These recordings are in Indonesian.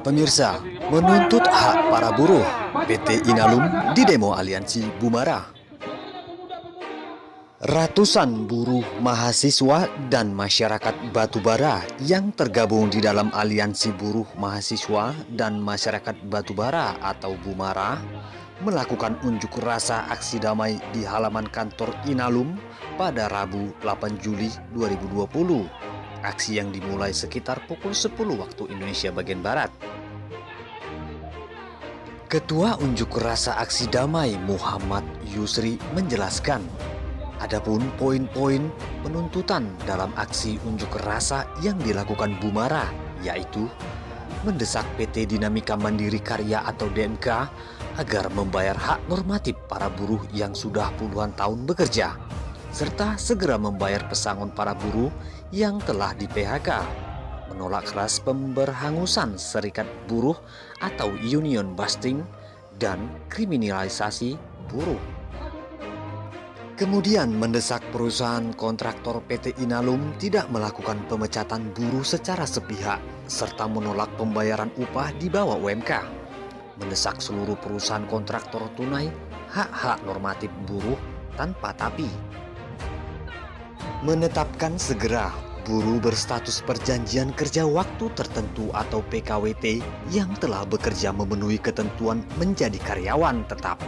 Pemirsa, menuntut hak para buruh, PT Inalum di demo aliansi Bumara. Ratusan buruh, mahasiswa, dan masyarakat Batubara yang tergabung di dalam aliansi buruh, mahasiswa, dan masyarakat Batubara atau Bumara melakukan unjuk rasa aksi damai di halaman kantor Inalum pada Rabu 8 Juli 2020. Aksi yang dimulai sekitar pukul 10 waktu Indonesia bagian Barat. Ketua unjuk rasa aksi damai Muhammad Yusri menjelaskan, adapun poin-poin penuntutan dalam aksi unjuk rasa yang dilakukan Bumara yaitu mendesak PT Dinamika Mandiri Karya atau DMK agar membayar hak normatif para buruh yang sudah puluhan tahun bekerja, serta segera membayar pesangon para buruh yang telah di PHK, menolak keras pemberhangusan serikat buruh atau union busting, dan kriminalisasi buruh. Kemudian mendesak perusahaan kontraktor PT Inalum tidak melakukan pemecatan buruh secara sepihak, serta menolak pembayaran upah di bawah UMK. Mendesak seluruh perusahaan kontraktor tunai hak-hak normatif buruh tanpa tapi. Menetapkan segera buruh berstatus perjanjian kerja waktu tertentu atau PKWT yang telah bekerja memenuhi ketentuan menjadi karyawan tetap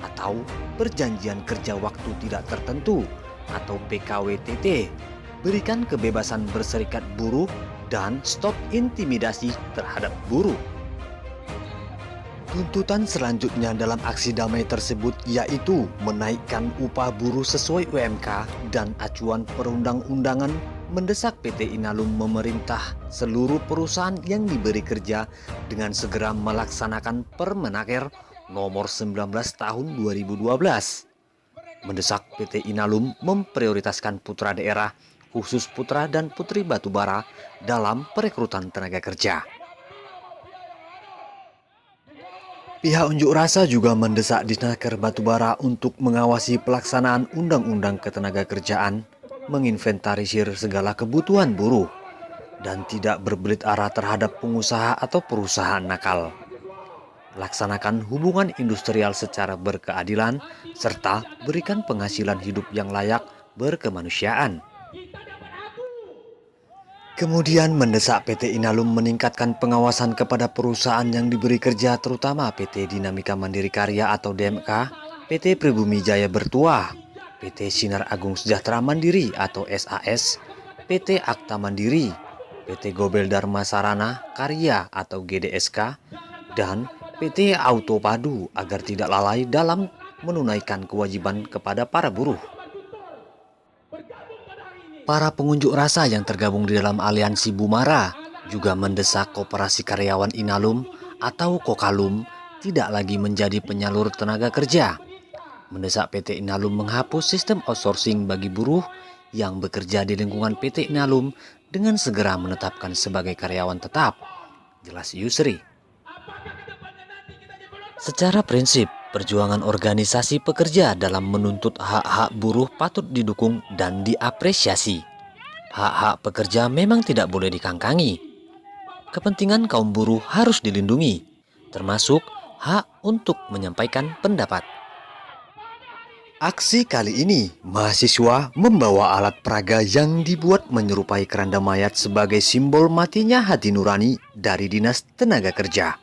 atau perjanjian kerja waktu tidak tertentu atau PKWTT. Berikan kebebasan berserikat buruh dan stop intimidasi terhadap buruh. Tuntutan selanjutnya dalam aksi damai tersebut yaitu menaikkan upah buruh sesuai UMK dan acuan perundang-undangan, mendesak PT Inalum memerintah seluruh perusahaan yang diberi kerja dengan segera melaksanakan Permenaker nomor 19 tahun 2012. Mendesak PT Inalum memprioritaskan putra daerah, khusus putra dan putri Batubara dalam perekrutan tenaga kerja. Pihak unjuk rasa juga mendesak Disnaker Batubara untuk mengawasi pelaksanaan Undang-Undang Ketenagakerjaan, menginventarisir segala kebutuhan buruh, dan tidak berbelit arah terhadap pengusaha atau perusahaan nakal. Laksanakan hubungan industrial secara berkeadilan, serta berikan penghasilan hidup yang layak berkemanusiaan. Kemudian mendesak PT Inalum meningkatkan pengawasan kepada perusahaan yang diberi kerja, terutama PT Dinamika Mandiri Karya atau DMK, PT Pribumi Jaya Bertuah, PT Sinar Agung Sejahtera Mandiri atau SAS, PT Akta Mandiri, PT Gobel Dharma Sarana Karya atau GDSK, dan PT Auto Padu agar tidak lalai dalam menunaikan kewajiban kepada para buruh. Para pengunjuk rasa yang tergabung di dalam aliansi Bumara juga mendesak Koperasi Karyawan Inalum atau Kokalum tidak lagi menjadi penyalur tenaga kerja. Mendesak PT Inalum menghapus sistem outsourcing bagi buruh yang bekerja di lingkungan PT Inalum dengan segera menetapkan sebagai karyawan tetap. Jelas Yusri. Secara prinsip, perjuangan organisasi pekerja dalam menuntut hak-hak buruh patut didukung dan diapresiasi. Hak-hak pekerja memang tidak boleh dikangkangi. Kepentingan kaum buruh harus dilindungi, termasuk hak untuk menyampaikan pendapat. Aksi kali ini, mahasiswa membawa alat peraga yang dibuat menyerupai keranda mayat sebagai simbol matinya hati nurani dari Dinas Tenaga Kerja.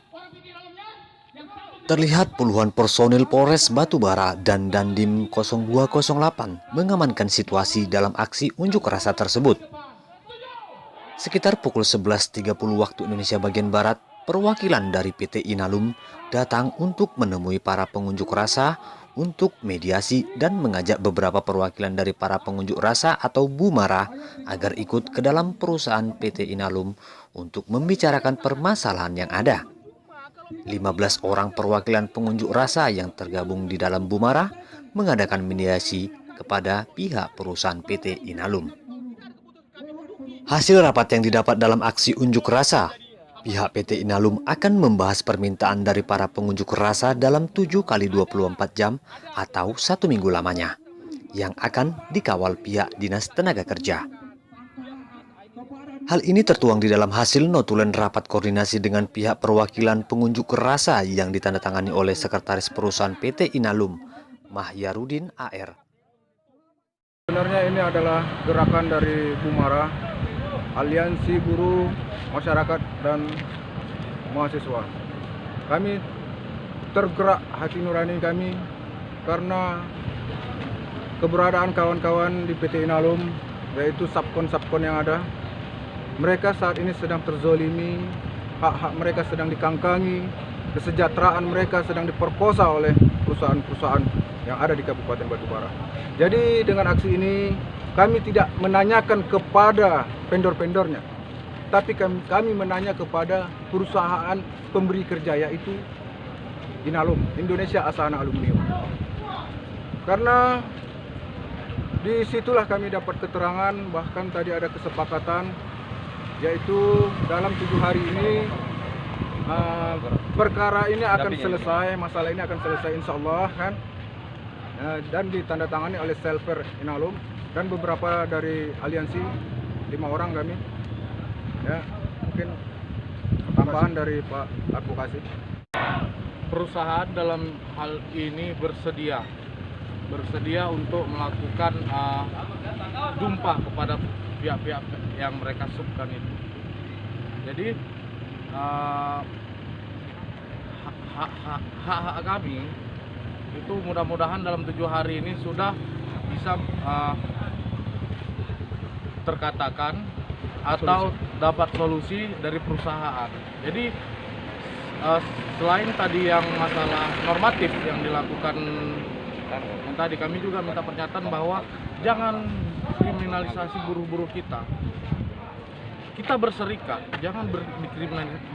Terlihat puluhan personil Polres Batubara dan Dandim 0208 mengamankan situasi dalam aksi unjuk rasa tersebut. Sekitar pukul 11.30 waktu Indonesia bagian Barat, perwakilan dari PT Inalum datang untuk menemui para pengunjuk rasa untuk mediasi dan mengajak beberapa perwakilan dari para pengunjuk rasa atau Bumara agar ikut ke dalam perusahaan PT Inalum untuk membicarakan permasalahan yang ada. 15 orang perwakilan pengunjuk rasa yang tergabung di dalam Bumara mengadakan mediasi kepada pihak perusahaan PT Inalum. Hasil rapat yang didapat dalam aksi unjuk rasa, pihak PT Inalum akan membahas permintaan dari para pengunjuk rasa dalam 7 kali 24 jam atau 1 minggu lamanya, yang akan dikawal pihak Dinas Tenaga Kerja. Hal ini tertuang di dalam hasil notulen rapat koordinasi dengan pihak perwakilan pengunjuk rasa yang ditandatangani oleh Sekretaris Perusahaan PT Inalum, Mahyarudin AR. Sebenarnya ini adalah gerakan dari Bumara, Aliansi Buruh, Masyarakat, dan Mahasiswa. Kami tergerak hati nurani kami karena keberadaan kawan-kawan di PT Inalum, yaitu subkon-subkon yang ada. Mereka saat ini sedang terzolimi, hak-hak mereka sedang dikangkangi, kesejahteraan mereka sedang diperkosa oleh perusahaan-perusahaan yang ada di Kabupaten Batubara. Jadi dengan aksi ini kami tidak menanyakan kepada vendor-vendornya, tapi kami menanya kepada perusahaan pemberi kerja, yaitu Inalum, Indonesia Asana Aluminium. Karena disitulah kami dapat keterangan, bahkan tadi ada kesepakatan, yaitu dalam 7 hari ini perkara ini akan selesai, masalah ini akan selesai insya Allah kan, dan ditandatangani oleh Selper Inalum dan beberapa dari aliansi, 5 orang kami. Ya, mungkin tambahan dari Pak Advokasi. Perusahaan dalam hal ini bersedia untuk melakukan tumpah kepada pihak-pihak yang mereka subkan itu. Jadi hak kami itu mudah-mudahan dalam 7 hari ini sudah bisa terkatakan atau dapat solusi dari perusahaan. Jadi selain tadi yang masalah normatif yang dilakukan yang tadi, kami juga minta pernyataan bahwa jangan kriminalisasi buruh-buruh kita. Kita berserikat, jangan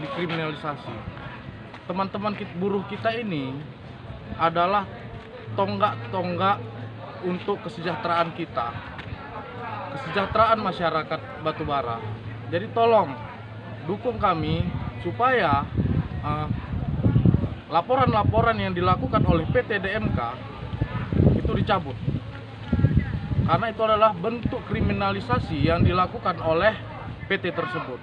dikriminalisasi. Teman-teman buruh kita ini adalah tonggak-tonggak untuk kesejahteraan kita, kesejahteraan masyarakat Batubara. Jadi tolong dukung kami supaya laporan-laporan yang dilakukan oleh PT DMK itu dicabut, karena itu adalah bentuk kriminalisasi yang dilakukan oleh PT tersebut.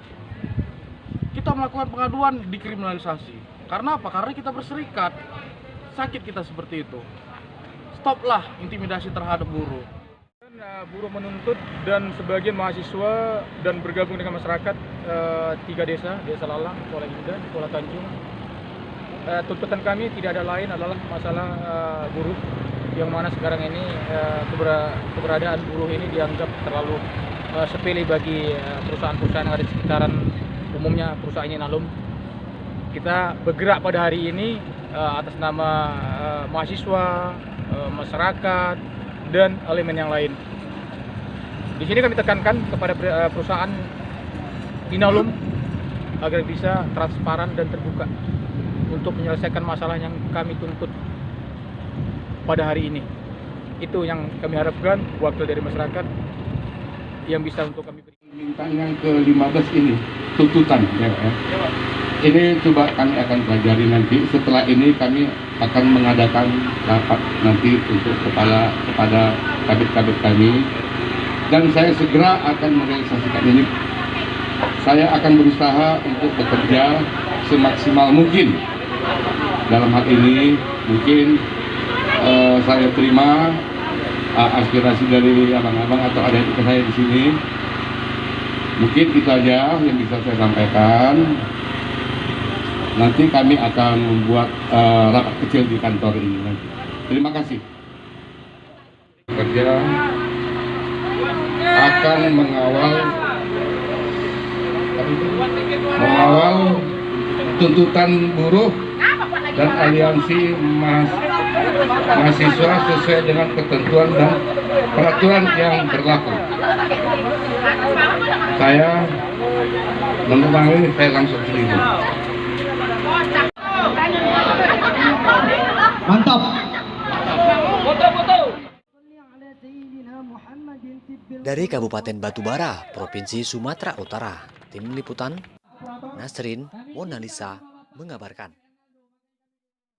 Kita melakukan pengaduan dikriminalisasi. Karena apa? Karena kita berserikat. Sakit kita seperti itu. Stoplah intimidasi terhadap buruh. Buruh menuntut dan sebagian mahasiswa dan bergabung dengan masyarakat 3 desa, Desa Lalang, Kuala Indah, Kuala Tanjung. Tuntutan kami tidak ada lain adalah masalah buruh, yang mana sekarang ini keberadaan buruh ini dianggap terlalu sepele bagi perusahaan-perusahaan yang ada di sekitaran, umumnya perusahaan Inalum. Kita bergerak pada hari ini atas nama mahasiswa, masyarakat, dan elemen yang lain. Di sini kami tekankan kepada perusahaan Inalum agar bisa transparan dan terbuka untuk menyelesaikan masalah yang kami tuntut pada hari ini. Itu yang kami harapkan wakil dari masyarakat yang bisa untuk kami beri. Permintaan yang ke-15 ini tuntutan ya. Ini coba kami akan pelajari nanti. Setelah ini kami akan mengadakan rapat nanti untuk kepada kabit-kabit kami, dan saya segera akan merealisasikan ini. Saya akan berusaha untuk bekerja semaksimal mungkin. Dalam hal ini mungkin saya terima aspirasi dari abang-abang atau adik saya di sini. Mungkin itu aja yang bisa saya sampaikan. Nanti kami akan membuat rapat kecil di kantor ini nanti. Terima kasih. Kerja akan mengawal tuntutan buruh dan aliansi mahasiswa sesuai dengan ketentuan dan peraturan yang berlaku. Saya mengulangi, saya langsung seribu. Mantap. Dari Kabupaten Batubara, Provinsi Sumatera Utara, Tim Liputan, Nasrin Monalisa mengabarkan.